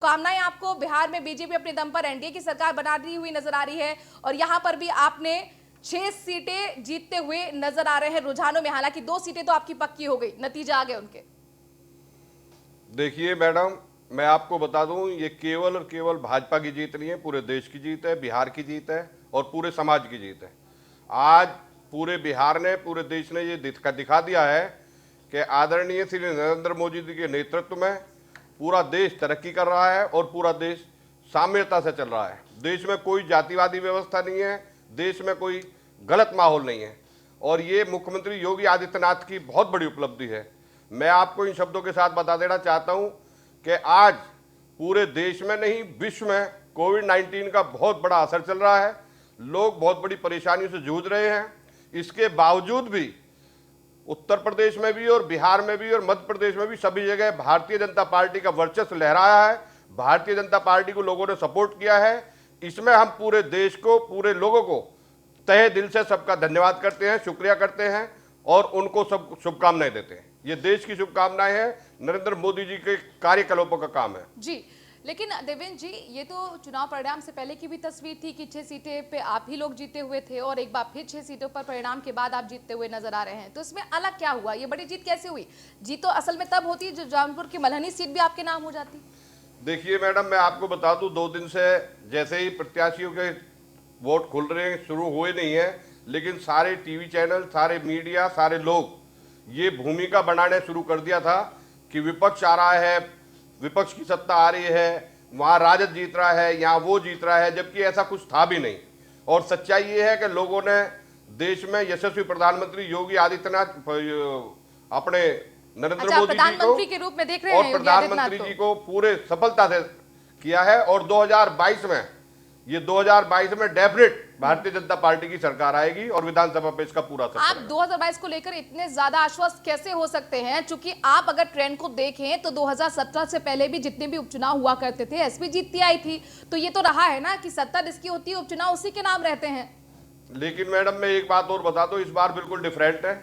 कामनाएं आपको। बिहार में बीजेपी अपने दम पर एनडीए की सरकार बनाती हुई नजर आ रही है और यहां पर भी आपने 6 सीटें जीतते हुए नजर आ रहे हैं रुझानों में। हालांकि 2 सीटें तो आपकी पक्की हो गई, नतीजा आ गए उनके। देखिए मैडम, मैं आपको बता दूं, ये केवल और केवल भाजपा की जीत नहीं है, पूरे देश की जीत है, बिहार की जीत है और पूरे समाज की जीत है। आज पूरे बिहार ने, पूरे देश ने ये दिखा दिया है कि आदरणीय श्री नरेंद्र मोदी जी के नेतृत्व में पूरा देश तरक्की कर रहा है और पूरा देश साम्यता से चल रहा है। देश में कोई जातिवादी व्यवस्था नहीं है, देश में कोई गलत माहौल नहीं है और ये मुख्यमंत्री योगी आदित्यनाथ की बहुत बड़ी उपलब्धि है। मैं आपको इन शब्दों के साथ बता देना चाहता हूं कि आज पूरे देश में नहीं, विश्व में कोविड-19 का बहुत बड़ा असर चल रहा है। लोग बहुत बड़ी परेशानियों से जूझ रहे हैं। इसके बावजूद भी उत्तर प्रदेश में भी और बिहार में भी और मध्य प्रदेश में भी सभी जगह भारतीय जनता पार्टी का वर्चस्व लहराया है। भारतीय जनता पार्टी को लोगों ने सपोर्ट किया है। इसमें हम पूरे देश को, पूरे लोगों को तहे दिल से सबका धन्यवाद करते हैं, शुक्रिया करते हैं और उनको सब शुभकामनाएं देते हैं। ये देश की शुभकामनाएं हैं, नरेंद्र मोदी जी के कार्यकलापों का काम है जी। लेकिन देवेंद्र जी, ये तो चुनाव परिणाम से पहले की भी तस्वीर थी कि 6 सीटें पे आप ही लोग जीते हुए थे और एक बार फिर 6 सीटों पर परिणाम के बाद आप जीतते हुए नजर आ रहे हैं। तो इसमें अलग क्या हुआ? ये बड़ी जीत कैसे हुई? जीत तो असल में तब होती जो जौनपुर की मल्हनी सीट भी आपके नाम हो जाती। देखिए मैडम, मैं आपको बता दूं, 2 दिन से जैसे ही प्रत्याशियों के वोट खुल रहे हैं, शुरू हुए नहीं है, लेकिन सारे टीवी चैनल, सारे मीडिया, सारे लोग ये भूमिका बनाने शुरू कर दिया था कि विपक्ष आ रहा है, विपक्ष की सत्ता आ रही है, वहां राजद जीत रहा है, यहाँ वो जीत रहा है, जबकि ऐसा कुछ था भी नहीं। और सच्चाई ये है कि लोगों ने देश में यशस्वी प्रधानमंत्री योगी आदित्यनाथ, अपने नरेंद्र मोदी जी को के रूप में देख रहे और हैं प्रधानमंत्री जी को पूरे सफलता से किया है। और 2022 में, ये 2022 में डेफिनेट भारतीय जनता पार्टी की सरकार आएगी और विधानसभा पे इसका पूरा असर आप पड़ेगा। 2022 को लेकर इतने ज्यादा आश्वस्त कैसे हो सकते हैं? चूंकि आप अगर ट्रेंड को देखें तो 2017 से पहले भी जितने भी उपचुनाव हुआ करते थे, एसपी जीतती आई थी। तो ये तो रहा है ना कि सत्ता जिसकी होती है, उपचुनाव उसी के नाम रहते हैं। लेकिन मैडम, मैं एक बात और बता दूं, इस बार बिल्कुल डिफरेंट है।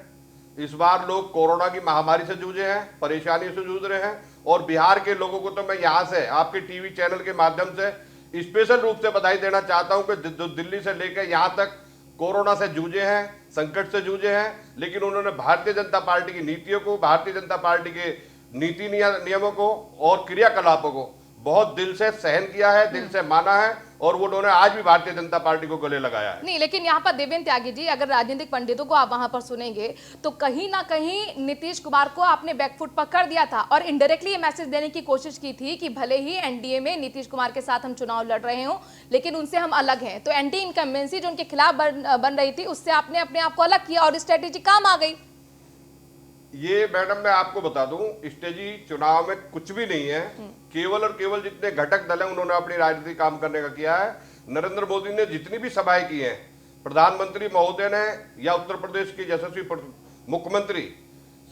इस बार लोग कोरोना की महामारी से जूझे हैं, परेशानी से जूझ रहे हैं और बिहार के लोगों को तो मैं यहां से आपके टीवी चैनल के माध्यम से स्पेशल रूप से बधाई देना चाहता हूं कि दिल्ली से लेकर यहां तक कोरोना से जूझे हैं, संकट से जूझे हैं, लेकिन उन्होंने भारतीय जनता पार्टी की नीतियों को, भारतीय जनता पार्टी के नीति नियमों को और क्रियाकलापों को बहुत दिल से सहन किया है, दिल से माना है और वो उन्होंने आज भी भारतीय जनता पार्टी को गले लगाया है। नहीं, लेकिन यहाँ पर देवेंद्र त्यागी जी, अगर राजनीतिक पंडितों को आप वहां पर सुनेंगे तो कहीं ना कहीं नीतीश कुमार को आपने बैकफुट पर कर दिया था और इनडायरेक्टली ये मैसेज देने की कोशिश की थी कि भले ही एनडीए में नीतीश कुमार के साथ हम चुनाव लड़ रहे हो, लेकिन उनसे हम अलग हैं। तो एंटी इनकम्बेंसी जो उनके खिलाफ बन रही थी, उससे आपने अपने आप को अलग किया और स्ट्रेटेजी काम आ गई। ये मैडम, मैं आपको बता दूं, स्ट्रेटेजी चुनाव में कुछ भी नहीं है। केवल और केवल जितने घटक दल हैं उन्होंने अपनी राजनीतिक काम करने का किया है। नरेंद्र मोदी ने जितनी भी सभाएं की हैं, प्रधानमंत्री महोदय ने या उत्तर प्रदेश के यशस्वी मुख्यमंत्री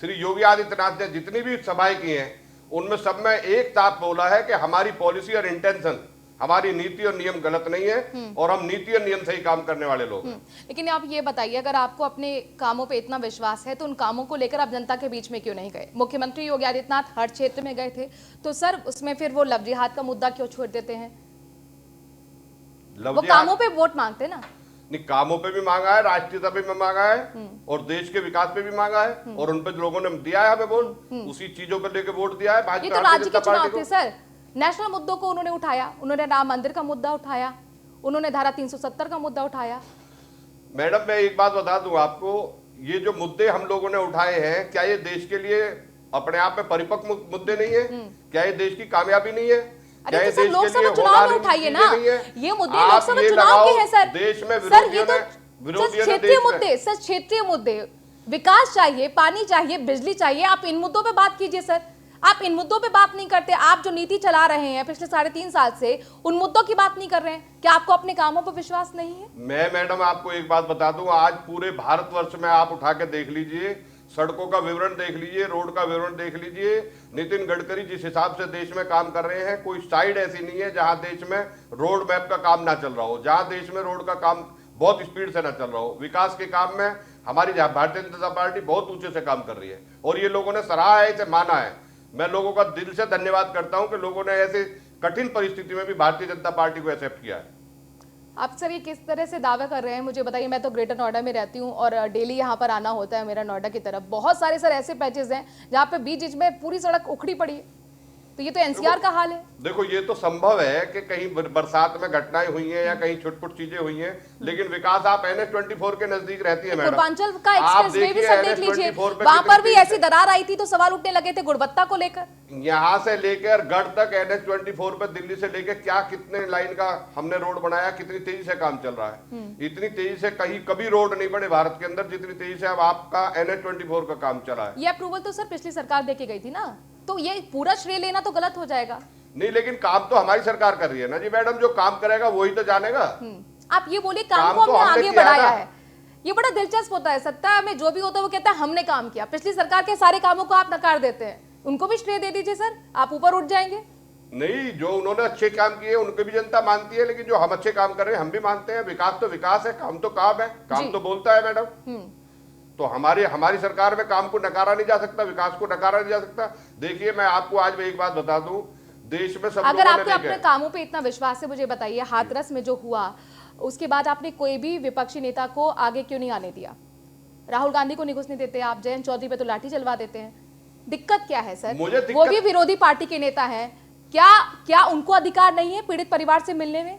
श्री योगी आदित्यनाथ ने जितनी भी सभाएं की हैं, उनमें सब में एक साथ बोला है कि हमारी पॉलिसी और इंटेंशन, हमारी नीति और नियम गलत नहीं है और हम नीति और नियम से ही काम करने वाले लोग हैं। लेकिन आप ये बताइए, अगर आपको अपने कामों पे इतना विश्वास है तो उन कामों को लेकर आप जनता के बीच में क्यों नहीं गए? मुख्यमंत्री योगी आदित्यनाथ हर क्षेत्र में गए थे, तो सर उसमें फिर वो लव जिहाद का मुद्दा क्यों छोड़ देते हैं? वो कामों पे वोट मांगते ना। नहीं, कामों पे भी मांगा है, राष्ट्रीयता पे भी मांगा है और देश के विकास पे भी मांगा है और उन पे लोगों ने दिया है हमें वोट, उसी चीजों पर लेके वोट दिया है। ये तो राज्य के चुनाव थे सर। नेशनल मुद्दों को उन्होंने उठाया, उन्होंने राम मंदिर का मुद्दा उठाया, उन्होंने धारा 370 का मुद्दा उठाया। मैडम, मैं एक बात बता दूं आपको, ये जो मुद्दे हम लोगों ने उठाए हैं, क्या ये देश के लिए अपने आप में परिपक्व मुद्दे नहीं है? क्या ये देश की कामयाबी नहीं है? अरे तो सर, लोकसभा चुनाव में उठाइए ना ये मुद्दे। लोकसभा चुनाव के हैं सर। देश में सर ये तो क्षेत्रीय मुद्दे, सर क्षेत्रीय मुद्दे, विकास चाहिए, पानी चाहिए, बिजली चाहिए, आप इन मुद्दों पे बात कीजिए सर। आप इन मुद्दों पे बात नहीं करते। आप जो नीति चला रहे हैं पिछले 3.5 साल से, उन मुद्दों की बात नहीं कर रहे हैं। क्या आपको अपने कामों पर विश्वास नहीं है? मैं मैडम आपको एक बात बता दूं, आज पूरे भारतवर्ष में आप उठा के देख लीजिए, सड़कों का विवरण देख लीजिए, रोड का विवरण देख लीजिए। नितिन गडकरी जिस हिसाब से देश में काम कर रहे हैं, कोई साइड ऐसी नहीं है जहां देश में रोड मैप का काम ना चल रहा हो, जहां देश में रोड का काम बहुत स्पीड से ना चल रहा हो। विकास के काम में हमारी भारतीय जनता पार्टी बहुत ऊंचे से काम कर रही है और ये लोगों ने सराहा है, इसे माना है। मैं लोगों का दिल से धन्यवाद करता हूं कि लोगों ने ऐसे कठिन परिस्थिति में भी भारतीय जनता पार्टी को एक्सेप्ट किया है। आप सर ये किस तरह से दावा कर रहे हैं मुझे बताइए। मैं तो ग्रेटर नोएडा में रहती हूँ और डेली यहाँ पर आना होता है मेरा नोएडा की तरफ। बहुत सारे सर ऐसे पैचेस हैं जहाँ पे बीच बीच में पूरी सड़क उखड़ी पड़ी है, तो ये तो एनसीआर का हाल है। देखो ये तो संभव है कि कहीं बरसात में घटनाएं हुई हैं या कहीं छुटपुट चीजें हुई हैं, लेकिन विकास आप NH24 के नजदीक रहती है मैडम। पूर्वांचल का एक्सप्रेस वे भी सर देख लीजिए, वहां पर भी ऐसी दरार आई थी तो सवाल उठने लगे थे गुणवत्ता को लेकर। यहाँ से लेकर गढ़ तक NH24 पर दिल्ली से लेकर क्या कितने लाइन का हमने रोड बनाया, कितनी तेजी से काम चल रहा है। इतनी तेजी से कहीं कभी रोड नहीं बने भारत के अंदर जितनी तेजी से अब आपका NH24 का काम चला है। ये अप्रूवल तो सर पिछली सरकार देके गई थी ना, तो ये पूरा श्रेय लेना तो गलत हो जाएगा। नहीं, लेकिन काम तो हमारी सरकार कर रही है ना जी मैडम, जो काम करेगा वही तो जानेगा। आप ये बोलिए काम को काम तो हमने हमने आगे किया बढ़ाया ना। है। ये बड़ा दिलचस्प होता है, सत्ता में जो भी होता है वो कहता है हमने काम किया। पिछली सरकार के सारे कामों को आप नकार देते हैं, उनको भी श्रेय दे दीजिए सर, आप ऊपर उठ जाएंगे। नहीं, जो उन्होंने अच्छे काम किए उनको भी जनता मानती है, लेकिन जो हम अच्छे काम कर रहे हैं हम भी मानते हैं। विकास तो विकास है, काम तो काम है, काम तो बोलता है मैडम। तो हमारी सरकार में काम को नकारा नहीं जा सकता, विकास को नकारा नहीं जा सकता। देखिए मैं आपको आज में एक बात बता दूं, देश में सब अगर लोगों आपके ने अपने कामों पे इतना विश्वास है, मुझे बताइए हाथरस में जो हुआ उसके बाद आपने कोई भी विपक्षी नेता को आगे क्यों नहीं आने दिया? राहुल गांधी को नहीं घुसने देते आप, जयंत चौधरी पे तो लाठी चलवा देते हैं। दिक्कत क्या है सर? वो भी विरोधी पार्टी के नेता हैं, क्या उनको अधिकार नहीं है पीड़ित परिवार से मिलने में?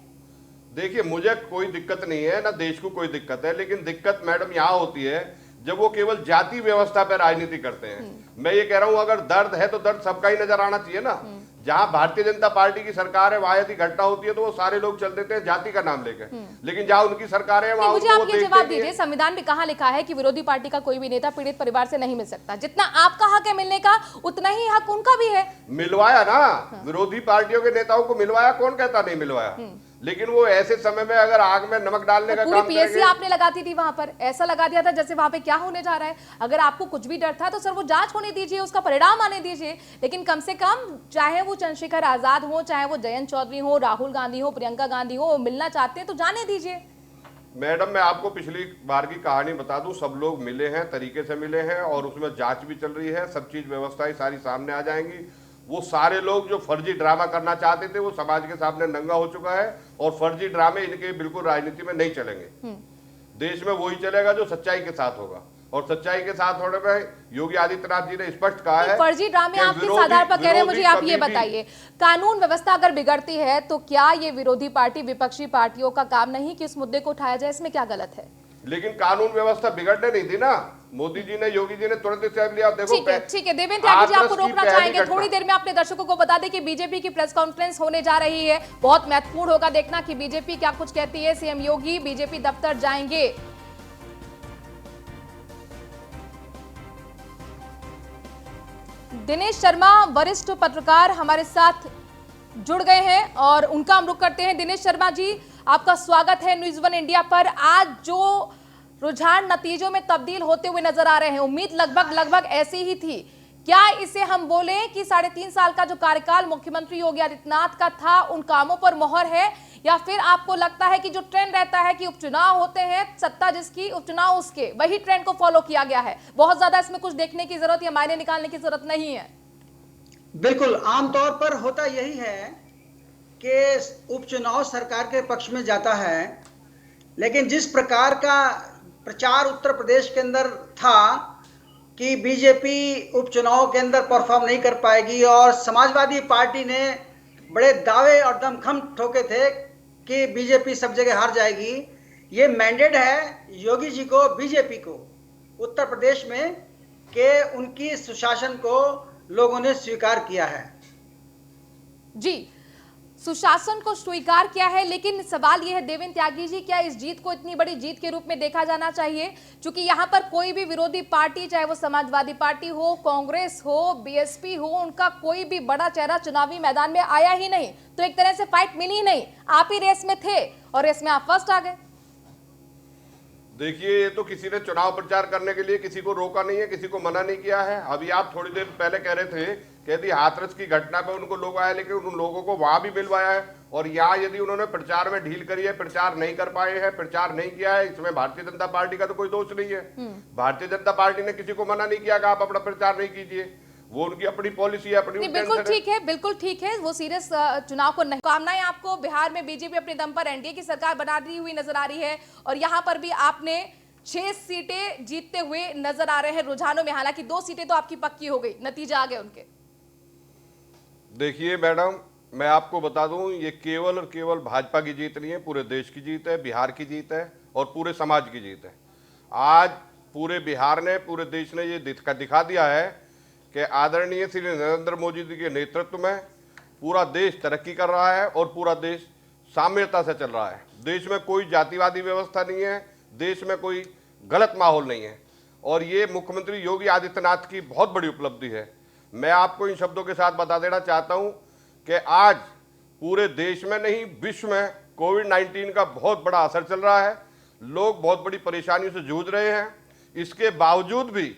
देखिए मुझे कोई दिक्कत नहीं है, ना देश को कोई दिक्कत है, लेकिन दिक्कत मैडम यहाँ होती है जब वो केवल जाति व्यवस्था पर राजनीति करते हैं। मैं ये कह रहा हूं अगर दर्द है तो दर्द सबका ही नजर आना चाहिए ना। जहां भारतीय जनता पार्टी की सरकार है वहां यदि घटना होती है तो वो सारे लोग चल देते हैं जाति का नाम लेकर, लेकिन जहां उनकी सरकार है वहां मुझे आप ये जवाब दीजिए, संविधान में कहां लिखा है कि विरोधी पार्टी का कोई भी नेता पीड़ित परिवार से नहीं मिल सकता? जितना आपका हक है मिलने का उतना ही हक उनका भी है। मिलवाया ना, विरोधी पार्टियों के नेताओं को मिलवाया, कौन कहता नहीं मिलवाया। लेकिन वो ऐसे समय में अगर आग में नमक डालने का पूरी काम पीएससी आपने लगाती थी वहां पर, ऐसा लगा दिया था जैसे वहां पे क्या होने जा रहा है। अगर आपको कुछ भी डर था तो सर वो जांच होने दीजिए, उसका परिणाम आने दीजिए। लेकिन कम से कम चाहे वो चंद्रशेखर आजाद हो, चाहे वो जयंत चौधरी हो, राहुल गांधी हो, प्रियंका गांधी हो, मिलना चाहते हैं तो जाने दीजिए। मैडम मैं आपको पिछली बार की कहानी बता दूं, सब लोग मिले हैं, तरीके से मिले हैं और उसमें जांच भी चल रही है, सब चीज व्यवस्थाएं सारी सामने आ जाएंगी। वो सारे लोग जो फर्जी ड्रामा करना चाहते थे वो समाज के सामने नंगा हो चुका है और फर्जी ड्रामे इनके बिल्कुल राजनीति में नहीं चलेंगे। देश में वही चलेगा जो सच्चाई के साथ होगा, और सच्चाई के साथ होने में योगी आदित्यनाथ जी ने स्पष्ट कहा है। फर्जी ड्रामे आप किस आधार पर कह रहे हैं मुझे आप ये बताइए। कानून व्यवस्था अगर बिगड़ती है तो क्या ये विरोधी पार्टी विपक्षी पार्टियों का काम नहीं कि इस मुद्दे को उठाया जाए? इसमें क्या गलत है? लेकिन कानून व्यवस्था बिगड़ने नहीं दी ना, मोदी जी ने, योगी जी ने तुरंत स्टेप लिया। देखो ठीक है देवेंद्र त्यागी जी, आपको रोकना चाहेंगे थोड़ी देर में। अपने दर्शकों को बता दें कि बीजेपी की प्रेस कॉन्फ्रेंस होने जा रही है, बहुत महत्वपूर्ण होगा देखना कि बीजेपी क्या कुछ कहती है। सीएम योगी बीजेपी दफ्तर जाएंगे। दिनेश शर्मा वरिष्ठ पत्रकार हमारे साथ जुड़ गए हैं और उनका हम रुख करते हैं। दिनेश शर्मा जी, आपका स्वागत है न्यूज़ वन इंडिया पर। आज जो रुझान नतीजों में तब्दील होते हुए नजर आ रहे हैं, उम्मीद लगभग ऐसी ही थी। क्या इसे हम बोलें कि 3.5 साल का जो कार्यकाल मुख्यमंत्री योगी आदित्यनाथ का था उन कामों पर मोहर है, या फिर आपको लगता है कि जो ट्रेंड रहता है कि उपचुनाव होते हैं, सत्ता जिसकी उपचुनाव उसके, वही ट्रेंड को फॉलो किया गया है? बहुत ज्यादा इसमें कुछ देखने की जरूरत या मायने निकालने की जरूरत नहीं है? बिल्कुल, आमतौर पर होता यही है कि उपचुनाव सरकार के पक्ष में जाता है, लेकिन जिस प्रकार का प्रचार उत्तर प्रदेश के अंदर था कि बीजेपी उपचुनाव के अंदर परफॉर्म नहीं कर पाएगी, और समाजवादी पार्टी ने बड़े दावे और दमखम ठोके थे कि बीजेपी सब जगह हार जाएगी। ये मैंडेट है योगी जी को, बीजेपी को उत्तर प्रदेश में, कि उनकी सुशासन को लोगों ने स्वीकार किया है। जी, सुशासन को स्वीकार किया है, लेकिन सवाल यह है देवेंद्र त्यागी जी, क्या इस जीत को इतनी बड़ी जीत के रूप में देखा जाना चाहिए? क्योंकि यहाँ पर कोई भी विरोधी पार्टी, चाहे वो समाजवादी पार्टी हो, कांग्रेस हो, बीएसपी हो, उनका कोई भी बड़ा चेहरा चुनावी मैदान में आया ही नहीं। तो एक तरह से फाइट मिली ही नहीं, आप ही रेस में थे और रेस में आप फर्स्ट आ गए। देखिए, ये तो किसी ने चुनाव प्रचार करने के लिए किसी को रोका नहीं है, किसी को मना नहीं किया है। अभी आप थोड़ी देर पहले कह रहे थे कहती हाथरस की घटना पे उनको लोग आए, लेकिन उन लोगों को वहां भी मिलवाया है। और यहाँ यदि उन्होंने प्रचार में ढील करी है, प्रचार नहीं कर पाए हैं, प्रचार नहीं किया है, इसमें भारतीय जनता पार्टी का तो कोई दोष नहीं है। भारतीय जनता पार्टी ने किसी को मना नहीं किया कि आप अपना प्रचार नहीं कीजिए। वो उनकी अपनी पॉलिसी है, अपनी नहीं, बिल्कुल टेंशन है। ठीक है, बिल्कुल ठीक है, वो सीरियस चुनाव को नहीं। कामनाएं आपको। बिहार में बीजेपी अपने दम पर एनडीए की सरकार बनाती हुई नजर आ रही है और यहां पर भी आपने 6 सीटें जीतते हुए नजर आ रहे हैं रुझानों में। हालांकि 2 सीटें तो आपकी पक्की हो गई, नतीजा आ गए उनके। देखिए मैडम, मैं आपको बता दूं, ये केवल और केवल भाजपा की जीत नहीं है, पूरे देश की जीत है, बिहार की जीत है और पूरे समाज की जीत है। आज पूरे बिहार ने, पूरे देश ने ये दिखा दिया है कि आदरणीय श्री नरेंद्र मोदी जी के नेतृत्व में पूरा देश तरक्की कर रहा है और पूरा देश साम्यता से चल रहा है। देश में कोई जातिवादी व्यवस्था नहीं है, देश में कोई गलत माहौल नहीं है और ये मुख्यमंत्री योगी आदित्यनाथ की बहुत बड़ी उपलब्धि है। मैं आपको इन शब्दों के साथ बता देना चाहता हूं कि आज पूरे देश में नहीं, विश्व में कोविड-19 का बहुत बड़ा असर चल रहा है। लोग बहुत बड़ी परेशानियों से जूझ रहे हैं। इसके बावजूद भी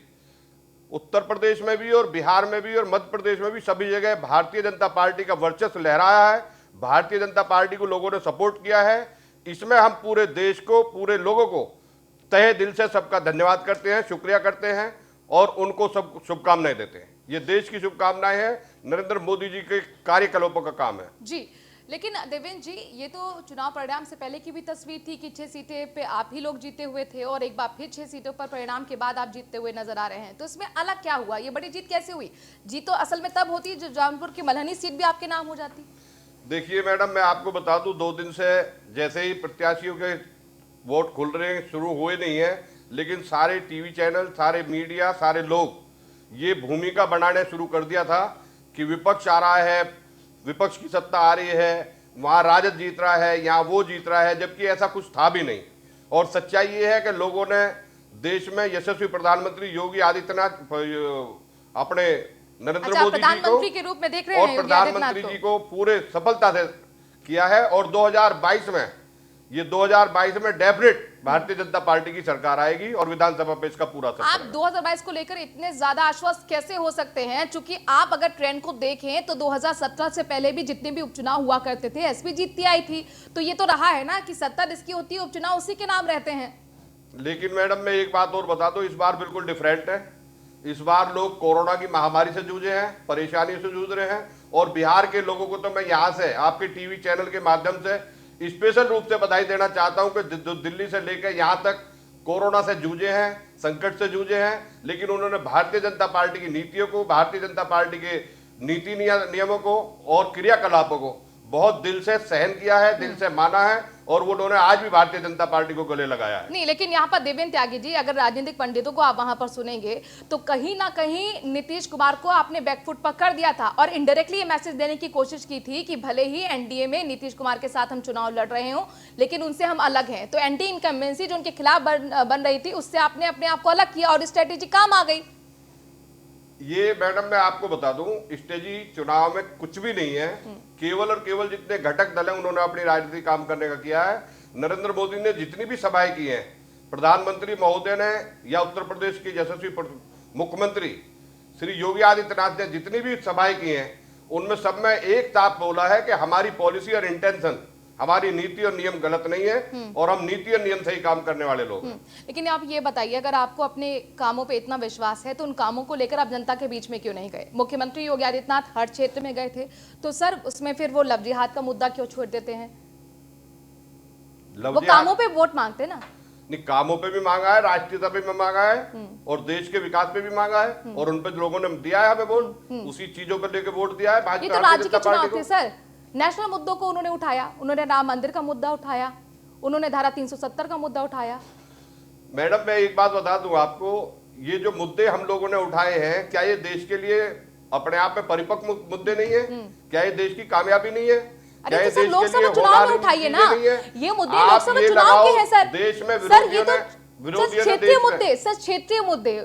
उत्तर प्रदेश में भी और बिहार में भी और मध्य प्रदेश में भी सभी जगह भारतीय जनता पार्टी का वर्चस्व लहराया है। भारतीय जनता पार्टी को लोगों ने सपोर्ट किया है। इसमें हम पूरे देश को, पूरे लोगों को तहे दिल से सबका धन्यवाद करते हैं, शुक्रिया करते हैं और उनको सब शुभकामनाएं देते हैं। ये देश की शुभकामनाएं हैं, नरेंद्र मोदी जी के कार्यकलापों का काम है जी। लेकिन देवेंद्र जी, ये तो चुनाव परिणाम से पहले की भी तस्वीर थी कि 6 सीटें पे आप ही लोग जीते हुए थे और एक बार फिर 6 सीटों पर परिणाम के बाद आप जीतते हुए नजर आ रहे हैं। तो इसमें अलग क्या हुआ? ये बड़ी जीत कैसे हुई? जीत तो असल में तब होती जब जौनपुर की मल्हनी सीट भी आपके नाम हो जाती। देखिए मैडम, मैं आपको बता दूं, 2 दिन से जैसे ही प्रत्याशियों के वोट खुल रहे हैं, शुरू हुए नहीं है, लेकिन सारे टीवी चैनल, सारे मीडिया, सारे लोग ये भूमिका बनाने शुरू कर दिया था कि विपक्ष आ रहा है, विपक्ष की सत्ता आ रही है, वहां राजद जीत रहा है, यहाँ वो जीत रहा है, जबकि ऐसा कुछ था भी नहीं। और सच्चाई ये है कि लोगों ने देश में यशस्वी प्रधानमंत्री योगी आदित्यनाथ, अपने नरेंद्र मोदी जी प्रधानमंत्री के रूप में देख रहे और हैं योगी प्रधानमंत्री आदित्यनाथ जी को पूरे सफलता से किया है। और 2022 में, ये 2022 में डेफिनेट भारतीय जनता पार्टी की सरकार आएगी और विधानसभा पे इसका पूरा असर आप पड़ेगा। 2022 को लेकर इतने ज्यादा आश्वस्त कैसे हो सकते हैं? चूंकि आप अगर ट्रेंड को देखें तो 2017 से पहले भी जितने भी उपचुनाव हुआ करते थे, एसपी जीतती आई थी। तो ये तो रहा है ना कि सत्ता जिसकी होती है, उपचुनाव उसी के नाम रहते हैं। लेकिन मैडम, मैं एक बात और बता दूं, इस बार बिल्कुल डिफरेंट है। इस बार लोग कोरोना की महामारी से जूझे हैं, परेशानियों से जूझ रहे हैं और बिहार के लोगों को तो मैं यहाँ से आपके टीवी चैनल के माध्यम से स्पेशल रूप से बधाई देना चाहता हूं कि जो दिल्ली से लेकर यहां तक कोरोना से जूझे हैं, संकट से जूझे हैं, लेकिन उन्होंने भारतीय जनता पार्टी की नीतियों को, भारतीय जनता पार्टी के नीति नियमों को और क्रियाकलापों को बहुत दिल से सहन किया है, दिल से माना है और वो उन्होंने आज भी भारतीय जनता पार्टी को गले लगाया है। नहीं, लेकिन यहाँ पर देवेंद्र त्यागी जी, अगर राजनीतिक पंडितों को आप वहां पर सुनेंगे तो कहीं ना कहीं नीतीश कुमार को आपने बैकफुट पर कर दिया था और इनडायरेक्टली ये मैसेज देने की कोशिश की थी कि भले ही एनडीए में नीतीश कुमार के साथ हम चुनाव लड़ रहे हो, लेकिन उनसे हम अलग हैं। तो एंटी इनकम्बेंसी जो उनके खिलाफ बन रही थी, उससे आपने अपने आप को अलग किया और स्ट्रेटेजी काम आ गई। ये मैडम, मैं आपको बता दूं, स्ट्रेटेजी चुनाव में कुछ भी नहीं है। केवल और केवल जितने घटक दल हैं उन्होंने अपनी राजनीति काम करने का किया है। नरेंद्र मोदी ने जितनी भी सभाएं की हैं, प्रधानमंत्री महोदय ने या उत्तर प्रदेश के यशस्वी मुख्यमंत्री श्री योगी आदित्यनाथ ने जितनी भी सभाएं की हैं, उनमें सब में एक साफ बोला है कि हमारी पॉलिसी और इंटेंशन, हमारी नीति और नियम गलत नहीं है और हम नीति और नियम से ही काम करने वाले लोग हैं। लेकिन आप ये बताइए, अगर आपको अपने कामों पे इतना विश्वास है तो उन कामों को लेकर आप जनता के बीच में क्यों नहीं गए? मुख्यमंत्री योगी आदित्यनाथ हर क्षेत्र में गए थे, तो सर उसमें फिर वो लव जिहाद का मुद्दा क्यों छोड़ देते हैं? वो कामों पे वोट मांगते ना। नहीं, कामों पे भी मांगा है, राष्ट्रीयता पे भी मांगा है और देश के विकास पे भी मांगा है और उन पे लोगों ने दिया है हमें वोट, उसी चीजों पर लेकर वोट दिया है। ये तो राज्य के चुनाव थे सर। नेशनल मुद्दों को उन्होंने उठाया, उन्होंने राम मंदिर का मुद्दा उठाया, उन्होंने धारा 370 का मुद्दा उठाया। मैडम, मैं एक बात बता दूं आपको, ये जो मुद्दे हम लोगों ने उठाए हैं, क्या ये देश के लिए अपने आप में परिपक्व मुद्दे नहीं है? क्या ये देश की कामयाबी नहीं है? अरे तो सर, लोकसभा चुनाव में उठाइए ना ये मुद्दे। लोकसभा चुनाव के हैं सर। देश में सर ये तो क्षेत्रीय मुद्दे, सर क्षेत्रीय मुद्दे,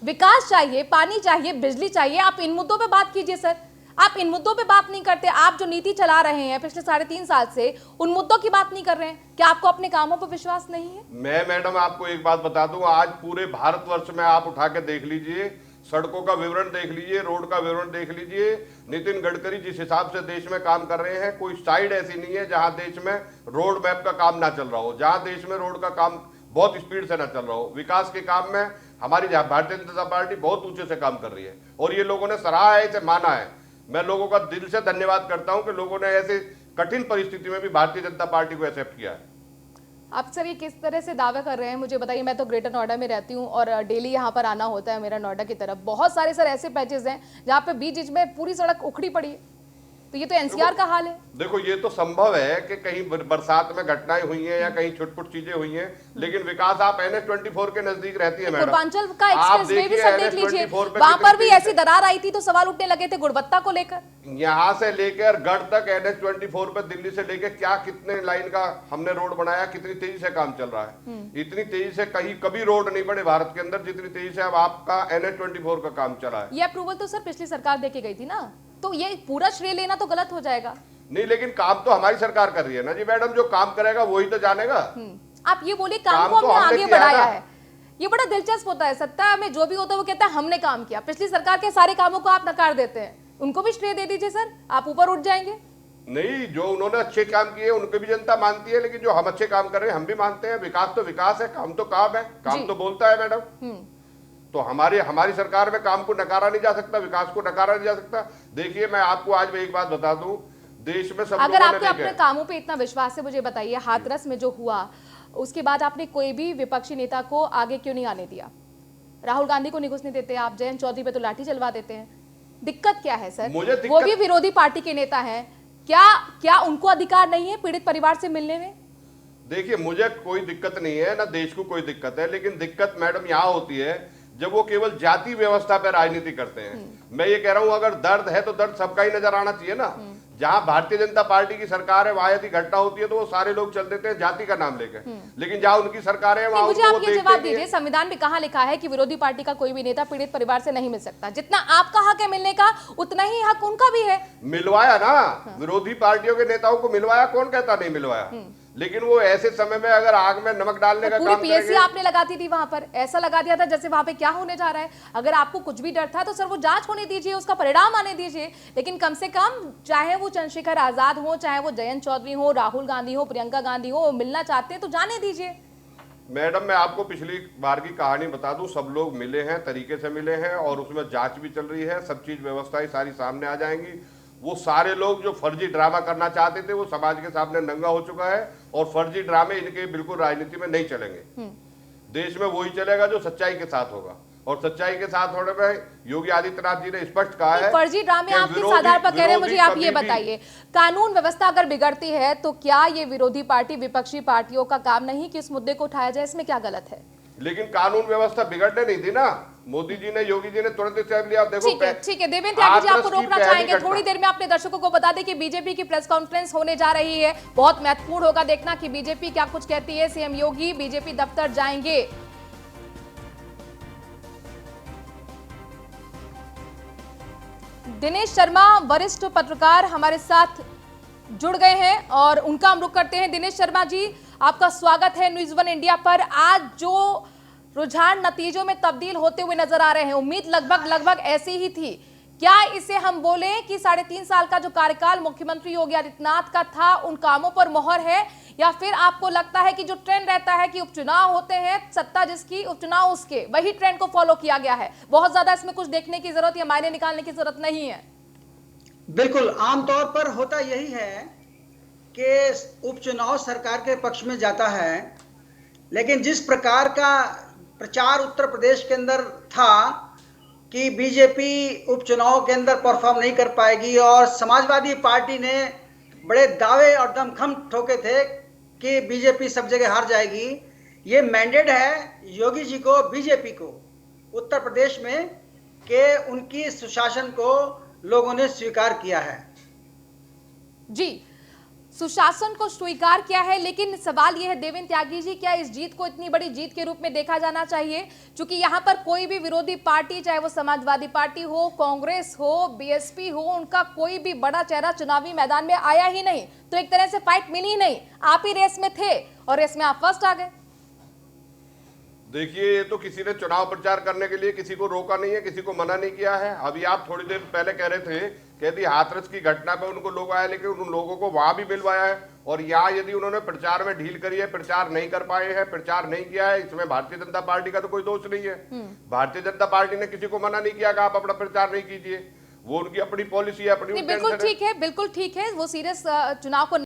विकास चाहिए, पानी चाहिए, बिजली चाहिए, आप इन मुद्दों पे बात कीजिए सर। आप इन मुद्दों पे बात नहीं करते। आप जो नीति चला रहे हैं पिछले 3.5 साल से, उन मुद्दों की बात नहीं कर रहे हैं। क्या आपको अपने कामों पर विश्वास नहीं है? मैं मैडम आपको एक बात बता दूं, आज पूरे भारतवर्ष में आप उठा के देख लीजिए, सड़कों का विवरण देख लीजिए, रोड का विवरण देख लीजिए। नितिन गडकरी जिस हिसाब से देश में काम कर रहे हैं, कोई साइड ऐसी नहीं है जहां देश में रोड मैप का काम ना चल रहा हो, जहां देश में रोड का काम बहुत स्पीड से ना चल रहा हो। विकास के काम में हमारी भारतीय जनता पार्टी बहुत ऊंचे से काम कर रही है और ये लोगों ने सराहा है, इसे माना है। मैं लोगों का दिल से धन्यवाद करता हूं कि लोगों ने ऐसे कठिन परिस्थिति में भी भारतीय जनता पार्टी को एक्सेप्ट किया है। आप सर ये किस तरह से दावा कर रहे हैं मुझे बताइए। मैं तो ग्रेटर नोएडा में रहती हूँ और डेली यहाँ पर आना होता है मेरा नोएडा की तरफ। बहुत सारे सर ऐसे पैचेस हैं जहाँ पे बीच बीच में पूरी सड़क उखड़ी पड़ी है, तो ये तो एनसीआर का हाल है। देखो ये तो संभव है कि कहीं बरसात में घटनाएं हुई हैं या कहीं छुटपुट चीजें हुई हैं, लेकिन विकास आप NH24 के नजदीक रहती है मैडम। पूर्वांचल का एक्सप्रेस वे भी सर देख लीजिए, वहां पर भी ऐसी दरार आई थी तो सवाल उठने लगे थे गुणवत्ता को लेकर। यहाँ से लेकर गढ़ तक NH24 पे दिल्ली से लेकर क्या कितने लाइन का हमने रोड बनाया, कितनी तेजी से काम चल रहा है। इतनी तेजी से कहीं कभी रोड नहीं बने भारत के अंदर जितनी तेजी से अब आपका NH24 का काम चला है। ये अप्रूवल तो सर पिछली सरकार देके गई थी ना, तो ये पूरा श्रेय लेना तो गलत हो जाएगा। नहीं, लेकिन काम तो हमारी सरकार कर रही है ना जी मैडम, जो काम करेगा वही तो जानेगा। आप ये बोलिए काम को तो हमने हमने आगे किया बढ़ाया ना। है। ये बड़ा दिलचस्प होता है, सत्ता में जो भी होता है वो कहता है हमने काम किया। पिछली सरकार के सारे कामों को आप नकार देते हैं, उनको भी श्रेय दे दीजिए सर, आप ऊपर उठ जाएंगे। नहीं, जो उन्होंने अच्छे काम किए उनको भी जनता मानती है, लेकिन जो हम अच्छे काम कर रहे हैं हम भी मानते हैं। विकास तो विकास है, काम तो काम है, काम तो बोलता है मैडम। तो हमारी सरकार में काम को नकारा नहीं जा सकता, विकास को नकारा नहीं जा सकता। देखिए मैं आपको आज मैं एक बात बता दूं, देश में सब अगर लोगों आपके ने अपने कामों पे इतना विश्वास है, मुझे बताइए हाथरस में जो हुआ उसके बाद आपने कोई भी विपक्षी नेता को आगे क्यों नहीं आने दिया? राहुल गांधी को नहीं घुसने देते आप, जयंत चौधरी पे तो लाठी चलवा देते हैं। दिक्कत क्या है सर? वो भी विरोधी पार्टी के नेता हैं, क्या उनको अधिकार नहीं है पीड़ित परिवार से मिलने में? देखिए मुझे कोई दिक्कत नहीं है, ना देश को कोई दिक्कत है, लेकिन दिक्कत मैडम यहाँ होती है जब वो केवल जाति व्यवस्था पर राजनीति करते हैं। मैं ये कह रहा हूं अगर दर्द है तो दर्द सबका ही नजर आना चाहिए ना। जहां भारतीय जनता पार्टी की सरकार है वहां यदि घटना होती है तो वो सारे लोग चल देते हैं जाति का नाम लेकर, लेकिन जहां उनकी सरकार है वहां मुझे आप ये जवाब दीजिए, संविधान में कहां लिखा है कि विरोधी पार्टी का कोई भी नेता पीड़ित परिवार से नहीं मिल सकता? जितना आपका हक है मिलने का उतना ही हक उनका भी है। मिलवाया ना, विरोधी पार्टियों के नेताओं को मिलवाया, कौन कहता नहीं मिलवाया, लेकिन वो ऐसे समय में अगर आग में नमक डालने का पूरी काम पीएससी आपने लगा दी थी वहां पर, ऐसा लगा दिया था जैसे वहां पे क्या होने जा रहा है। अगर आपको कुछ भी डर था तो सर वो जांच होने दीजिए, उसका परिणाम आने दीजिए। लेकिन कम से कम चाहे वो चंद्रशेखर आजाद हो, चाहे वो जयंत चौधरी हो, राहुल गांधी हो, प्रियंका गांधी हो, मिलना चाहते हैं तो जाने दीजिए। मैडम मैं आपको पिछली बार की कहानी बता दूं, सब लोग मिले हैं, तरीके से मिले हैं और उसमें जांच भी चल रही है, सब चीज व्यवस्थाएं सारी सामने आ जाएंगी। वो सारे लोग जो फर्जी ड्रामा करना चाहते थे वो समाज के सामने नंगा हो चुका है और फर्जी ड्रामे इनके बिल्कुल राजनीति में नहीं चलेंगे। देश में वही चलेगा जो सच्चाई के साथ होगा, और सच्चाई के साथ होने में योगी आदित्यनाथ जी ने स्पष्ट कहा है। फर्जी ड्रामे आप किस आधार पर कह रहे हैं मुझे आप ये बताइए। कानून व्यवस्था अगर बिगड़ती है तो क्या ये विरोधी पार्टी विपक्षी पार्टियों का काम नहीं कि इस मुद्दे को उठाया जाए? इसमें क्या गलत है? लेकिन कानून व्यवस्था बिगड़ने नहीं दी ना, मोदी जी ने, योगी जी ने तुरंत स्टेप लिया। देखो ठीक है देवेंद्र त्यागी जी, आपको रोकना चाहेंगे थोड़ी देर में। अपने दर्शकों को बता दें कि बीजेपी की प्रेस कॉन्फ्रेंस होने जा रही है, बहुत महत्वपूर्ण होगा देखना कि बीजेपी क्या कुछ कहती है। सीएम योगी बीजेपी दफ्तर जाएंगे। दिनेश शर्मा वरिष्ठ पत्रकार हमारे साथ जुड़ गए हैं और उनका हम रुख करते हैं। दिनेश शर्मा जी, आपका स्वागत है न्यूज़ वन इंडिया पर। आज जो रुझान नतीजों में तब्दील होते हुए नजर आ रहे हैं, उम्मीद लगभग ऐसी ही थी। क्या इसे हम बोले कि 3.5 साल का जो कार्यकाल मुख्यमंत्री योगी आदित्यनाथ का था उन कामों पर मोहर है, या फिर आपको लगता है कि जो ट्रेंड रहता है कि उपचुनाव होते हैं, सत्ता जिसकी उपचुनाव उसके, वही ट्रेंड को फॉलो किया गया है? बहुत ज्यादा इसमें कुछ देखने की जरूरत या मायने निकालने की जरूरत नहीं है? बिल्कुल, आमतौर पर होता यही है कि उपचुनाव सरकार के पक्ष में जाता है, लेकिन जिस प्रकार का प्रचार उत्तर प्रदेश के अंदर था कि बीजेपी उपचुनाव के अंदर परफॉर्म नहीं कर पाएगी, और समाजवादी पार्टी ने बड़े दावे और दमखम ठोके थे कि बीजेपी सब जगह हार जाएगी। ये मैंडेट है योगी जी को, बीजेपी को उत्तर प्रदेश में, कि उनकी सुशासन को लोगों ने स्वीकार किया है। जी, सुशासन को स्वीकार किया है, लेकिन सवाल यह है देवेंद्र त्यागी जी, क्या इस जीत को इतनी बड़ी जीत के रूप में देखा जाना चाहिए? क्योंकि यहाँ पर कोई भी विरोधी पार्टी, चाहे वो समाजवादी पार्टी हो, कांग्रेस हो, बीएसपी हो, उनका कोई भी बड़ा चेहरा चुनावी मैदान में आया ही नहीं, तो एक तरह से फाइट मिली ही नहीं। आप ही रेस में थे और रेस में आप फर्स्ट आ गए। देखिए, ये तो किसी ने चुनाव प्रचार करने के लिए किसी को रोका नहीं है, किसी को मना नहीं किया है। अभी आप थोड़ी देर पहले कह रहे थे, कहती हाथरस की घटना पे उनको लोग आए, लेकिन उन लोगों को वहां भी मिलवाया है, और यहाँ यदि उन्होंने प्रचार में ढील करी है, प्रचार नहीं कर पाए हैं, प्रचार नहीं किया है, इसमें भारतीय जनता पार्टी का तो कोई दोष नहीं है। भारतीय जनता पार्टी ने किसी को मना नहीं किया कि आप अपना प्रचार नहीं कीजिए, वो उनकी अपनी पॉलिसी है, अपनी बिल्कुल ठीक है, बिल्कुल ठीक है, वो सीरियस चुनाव को